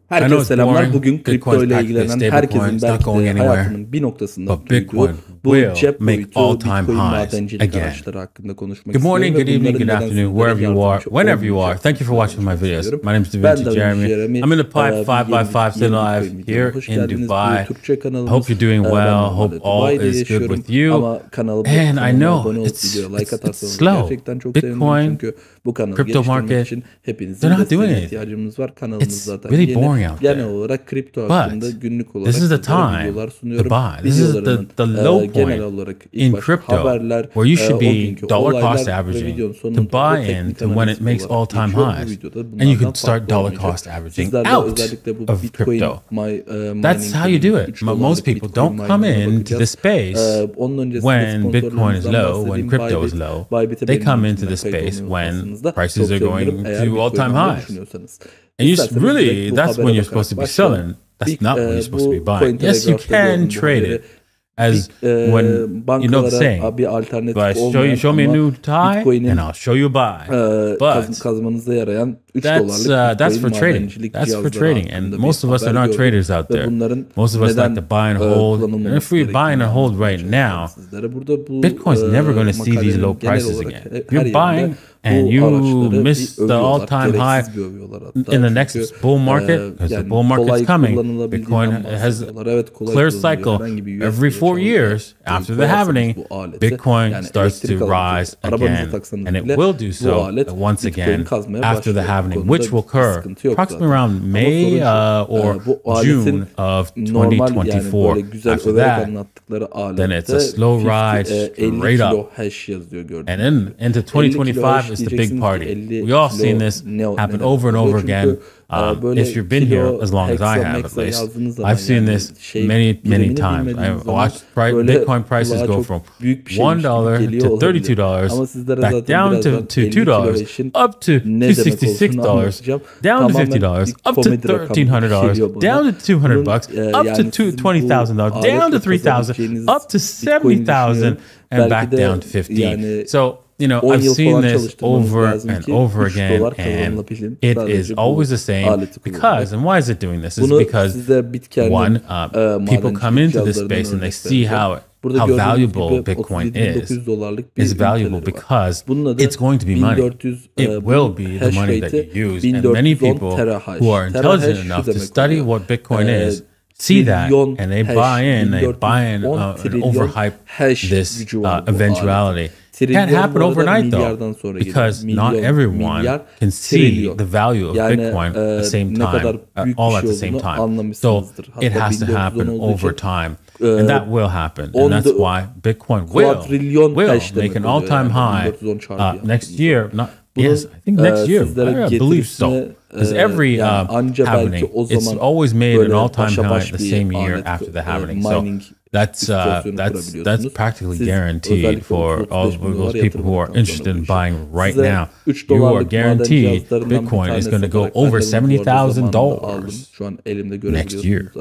Herkese selamlar. Bugün kripto ile ilgilenen herkesin belki de hayatının bir noktasında duyduğu bu cep boyutu Bitcoin madencilik araçları hakkında konuşmak istiyorum. Good morning, good evening, good afternoon, wherever you are, whenever you are. Thank you for watching my videos. My name is Temsilci. I'm in the Pipe 5x5 still live here in Dubai. Hope you're doing well. Hope all is good with you. And I know it's slow. Bitcoin, crypto market, they're not doing anything. It's really boring out there. But this is the time to buy. This is the low point in crypto where you should be dollar cost averaging to buy in to when it makes all-time highs. And you can start dollar cost averaging out of crypto. That's how you do it. Most people don't come into the space when Bitcoin is low, when crypto is low. They come into the space when prices are going to all-time highs. And you really, that's when you're supposed to be selling. That's not when you're supposed to be buying. Yes, you can trade it. As when, you know the saying, but show me a new tie and I'll show you a buy. But that's for trading. That's for trading. And most of us are not traders out there. Most of us like to buy and hold. And if we buy and hold right now, Bitcoin's never going to see these low prices again. If you're buying and you miss the all-time high in the next bull market, because the bull market's coming, Bitcoin has a clear cycle. Every 4 years after the halving, Bitcoin starts to rise again. And it will do so once again after the halving, which will occur approximately around May or June of 2024. After that, then it's a slow rise straight up. And then into 2025 is the big party. We all seen this happen over and over again. If you've been here as long as I have, at least, I've seen this many times. I've watched Bitcoin prices go from $1 to $32, back down to $2, up to $266, down to $50, up to $1,300, down to $200, up to $20,000, down to $3,000, up to $70,000, and back down to $15,000. So, you know, I've seen this over and over again, and it is always the same because, and why is it doing this? It's because, one, people come into this space and they see how valuable Bitcoin is. It's valuable because it's going to be money. It will be the money that you use. And many people who are intelligent enough to study what Bitcoin is see that and they buy in and overhype this eventuality. It can't happen overnight though, because not everyone can see the value of Bitcoin at the same time, all at the same time. So it has to happen over time. And that will happen. And that's why Bitcoin will make an all-time high next year. Yes, I think next year. I believe so. Because every happening, it's always made an all-time high the same year after the happening. So that's practically guaranteed for all of those people who are interested in buying right now. You are guaranteed Bitcoin is going to go over $70,000 next year.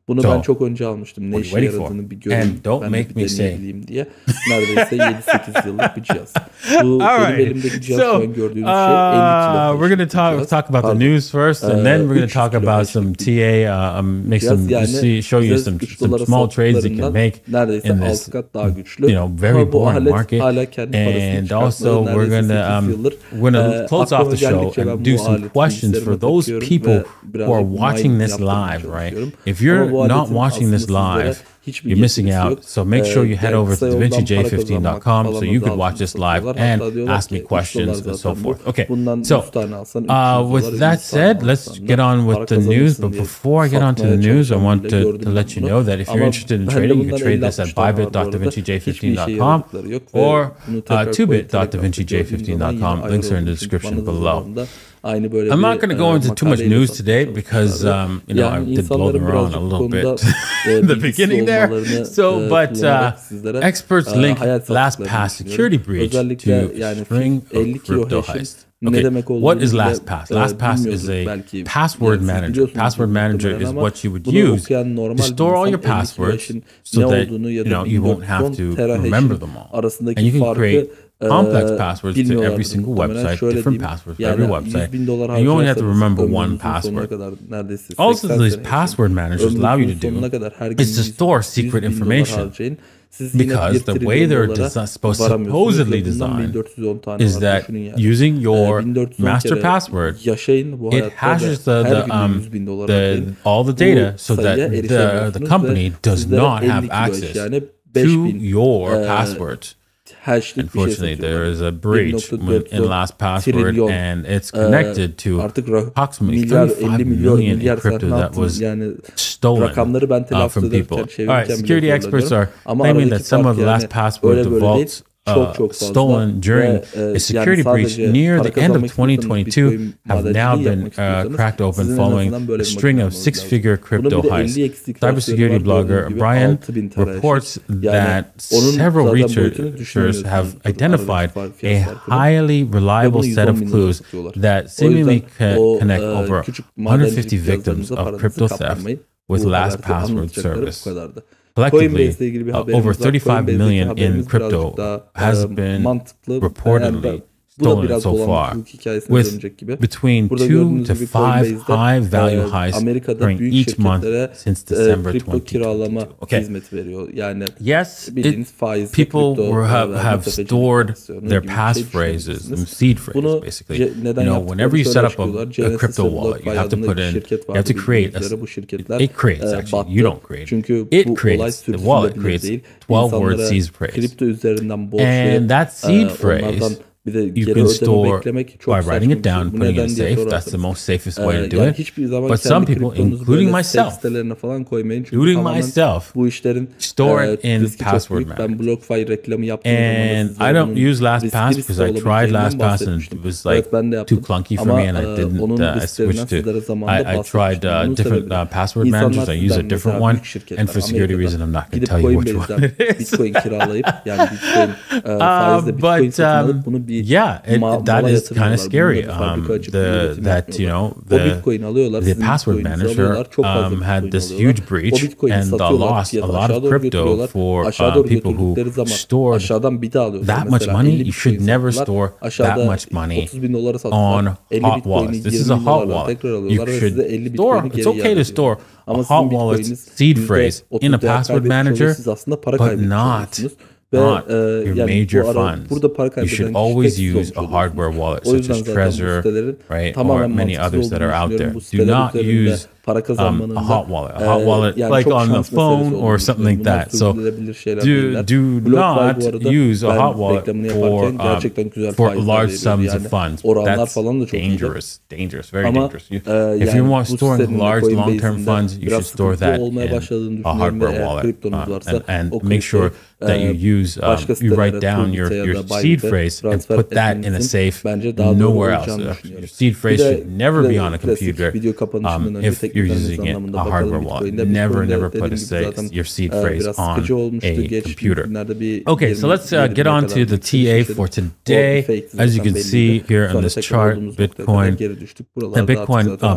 Bunu ben çok önce almıştım. Ne işe yaradığını bir göreyim, ben de deneyimleyeyim diye. Neredeyse 7-8 yıllık bir cihaz. Bu benim elimdeki cihaz şu an gördüğünüz şey 50 kilo. We're going to talk about the news first, and then we're going to talk about some TA, make some, show you some small trades you can make in this, very boring market. And also we're going to close off the show and do some questions for those people who are watching this live, right? If you're not watching this live, you're missing out. So make sure you head over to DaVinciJ15.com so you could watch this live and ask me questions and so forth. Okay, so with that said, let's get on with the news. But before I get on to the news, I want to let you know that if you're interested in trading, you can trade this at bybit.davincij15.com or 2bit.davincij15.com. Links are in the description below. I'm not going to go into too much news today because, I did blow them around a little bit in the beginning there. So, but experts link LastPass security breach to string of crypto heist. Okay, what is LastPass? LastPass is a password manager. Password manager is what you would use to store all your passwords so that you won't have to remember them all. And you can create complex passwords to every single website, different passwords for every website, and you only have to remember one password. Also, these password managers allow you to do is to store secret information. Because the way they're supposedly designed is that using your master password, it hashes all the data so that the company does not have access to your passwords. Unfortunately, there is a breach in LastPassword, and it's connected to approximately 35 million in crypto that was stolen from people. All right, security experts are claiming that some of the LastPassword vaults stolen during a security breach near the end of 2022 have now been cracked open following a string of six-figure crypto heists. Cybersecurity blogger Brian reports that several researchers have identified a highly reliable set of clues that seemingly connect over 150 victims of crypto theft with LastPassword service. Collectively, over 35 million in crypto has been reportedly stolen so far, with between 2 to 5 high-value heists during each month since December 2022. Okay. Yes, people have stored their passphrases, seed phrase, basically. You know, whenever you set up a crypto wallet, you have to put in, you have to create, it creates actually, you don't create it creates, the wallet creates 12-word seed phrase. And that seed phrase, you can store by writing it down and putting it in a safe. That's the most safest way to do it. But some people, including myself, store it in password manager. And I don't use LastPass because I tried LastPass and it was like too clunky for me, and I didn't. I switched to. I tried different password managers. I use a different one, and for security reasons, I'm not going to tell you which one it is. But yeah, that is kind of scary. That you know the password manager had this huge breach and lost a lot of crypto for people who stored that much money. You should never store that much money on hot wallets. This is a hot wallet. You should store. It's okay to store a hot wallet's seed phrase in a password manager, but not your major funds. You should always use a hardware wallet such as Trezor, right, or many others that are out there. Do not use a hot wallet like on the phone or something like that. So do not use a hot wallet for large sums of funds. That's dangerous, very dangerous. If you want storing large long-term funds, you should store that in a hardware wallet, and make sure that you use you write down your seed phrase and put that in a safe nowhere else. Your seed phrase should never be on a computer. If you're using it a hardware wallet, never put your seed phrase on a computer. Okay, so let's get on to the TA for today. As you can see here on this chart, Bitcoin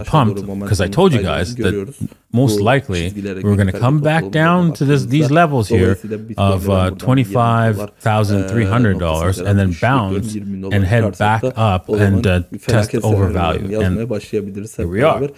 pumped because I told you guys that most likely we're going to come back down to these levels here of $25,300 and then bounce and head back up and test overvalue. And here we are.